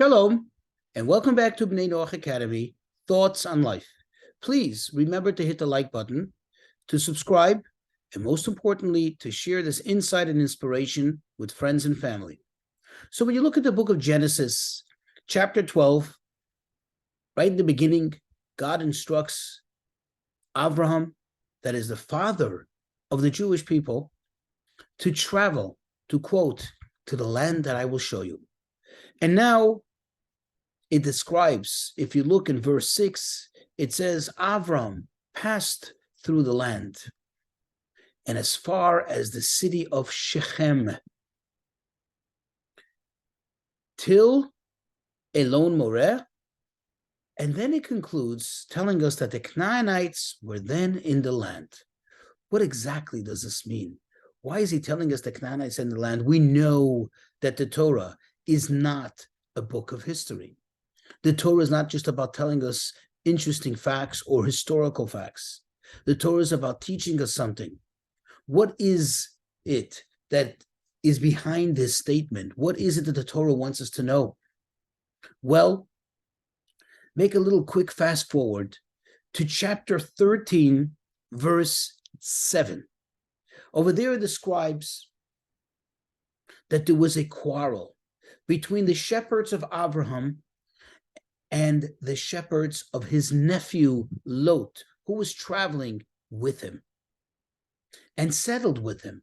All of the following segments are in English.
Shalom, and welcome back to Bnei Noach Academy, Thoughts on Life. Please remember to hit the like button, to subscribe, and most importantly, to share this insight and inspiration with friends and family. So when you look at the book of Genesis, chapter 12, right in the beginning, God instructs Avrohom, that is the father of the Jewish people, to travel, to quote, to the land that I will show you. And now it describes, if you look in verse 6, it says, Avram passed through the land, and as far as the city of Shechem, till Elon Moreh, and then it concludes telling us that the Canaanites were then in the land. What exactly does this mean? Why is he telling us the Canaanites in the land? We know that the Torah is not a book of history. The Torah is not just about telling us interesting facts or historical facts. The Torah is about teaching us something. What is it that is behind this statement? What is it that the Torah wants us to know? Well, make a little quick fast forward to chapter 13, verse 7. Over there it describes that there was a quarrel between the shepherds of Avrohom and the shepherds of his nephew Lot, who was traveling with him and settled with him.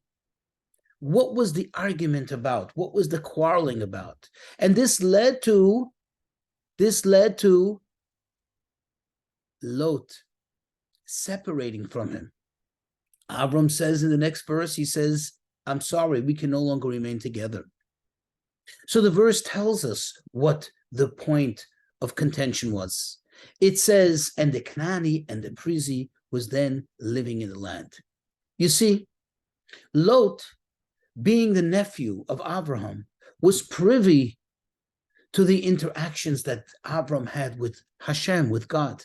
What was the argument about? What was the quarreling about? And this led to Lot separating from him. Avram says in the next verse, he says, I'm sorry, we can no longer remain together. So the verse tells us what the point of contention was. It says, and the Canaanite and the Perizi was then living in the land. You see, Lot, being the nephew of Abraham, was privy to the interactions that Abram had with Hashem, with God.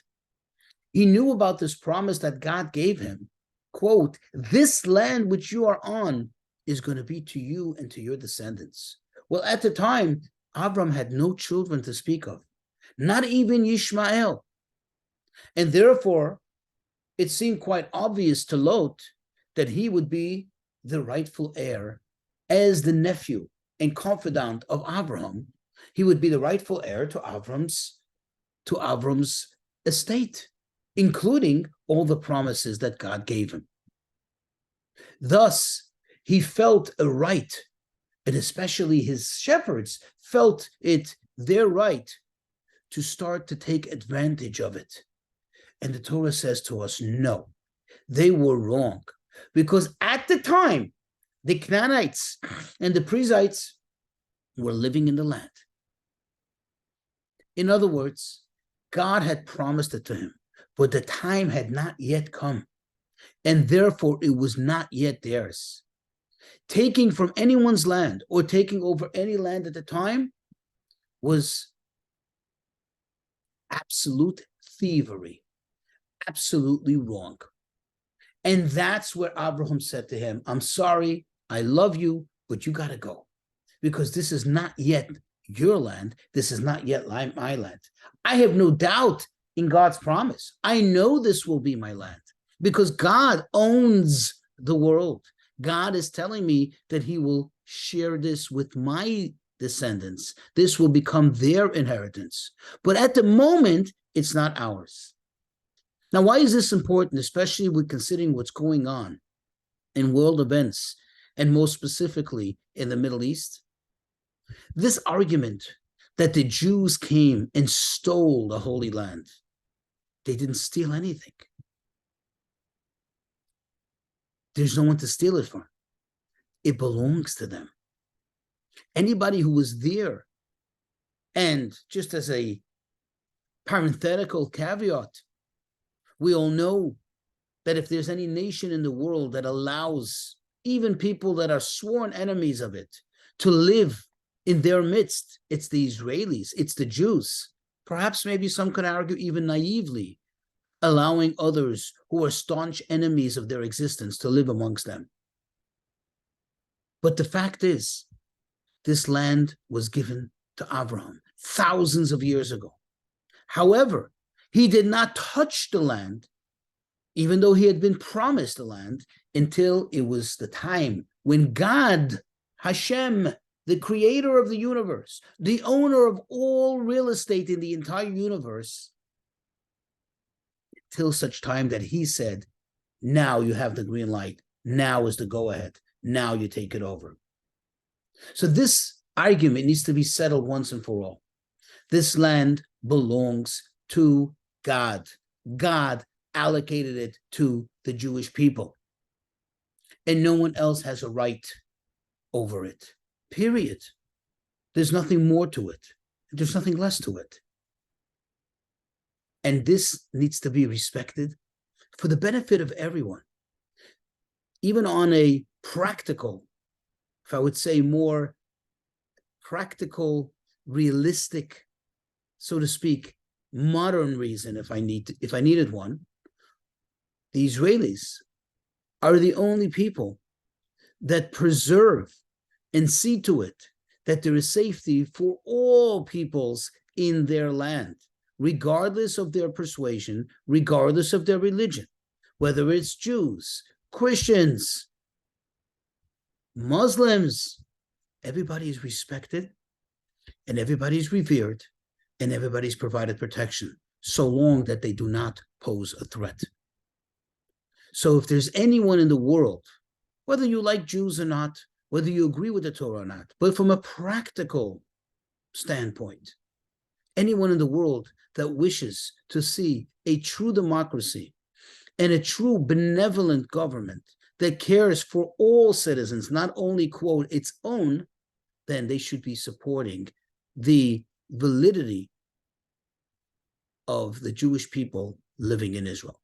He knew about this promise that God gave him. Quote, this land which you are on is going to be to you and to your descendants. Well, at the time, Abram had no children to speak of, not even Ishmael. And therefore, it seemed quite obvious to Lot that he would be the rightful heir as the nephew and confidant of Abraham. He would be the rightful heir to Avram's estate, including all the promises that God gave him. Thus, he felt a right, and especially his shepherds felt it their right to start to take advantage of it. And the Torah says to us, no, they were wrong. Because at the time, the Canaanites and the Perizzites were living in the land. In other words, God had promised it to him, but the time had not yet come, and therefore it was not yet theirs. Taking from anyone's land or taking over any land at the time was absolute thievery, absolutely wrong. And that's where Abraham said to him, I'm sorry, I love you, but you got to go, because this is not yet your land. This is not yet my land. I have no doubt in God's promise. I know this will be my land because God owns the world. God is telling me that he will share this with my descendants. This will become their inheritance. But at the moment, it's not ours. Now, why is this important, especially with considering what's going on in world events, and most specifically in the Middle East? This argument that the Jews came and stole the Holy Land, they didn't steal anything. There's no one to steal it from. It belongs to them. Anybody who was there, and just as a parenthetical caveat, we all know that if there's any nation in the world that allows even people that are sworn enemies of it to live in their midst, it's the Israelis, it's the Jews. Perhaps maybe some could argue even naively, allowing others who are staunch enemies of their existence to live amongst them. But the fact is, this land was given to Avrohom thousands of years ago. However, he did not touch the land, even though he had been promised the land, until it was the time when God, Hashem, the creator of the universe, the owner of all real estate in the entire universe, till such time that he said, now you have the green light. Now is the go-ahead. Now you take it over. So this argument needs to be settled once and for all. This land belongs to God. God allocated it to the Jewish people. And no one else has a right over it. Period. There's nothing more to it. There's nothing less to it. And this needs to be respected for the benefit of everyone. Even on a practical, if I would say more practical, realistic, so to speak, modern reason, if I needed one, the Israelis are the only people that preserve and see to it that there is safety for all peoples in their land, regardless of their persuasion, regardless of their religion, whether it's Jews, Christians, Muslims. Everybody is respected and everybody is revered and everybody's provided protection, so long that they do not pose a threat. So if there's anyone in the world, whether you like Jews or not, whether you agree with the Torah or not, but from a practical standpoint, anyone in the world that wishes to see a true democracy and a true benevolent government that cares for all citizens, not only, quote, its own, then they should be supporting the validity of the Jewish people living in Israel.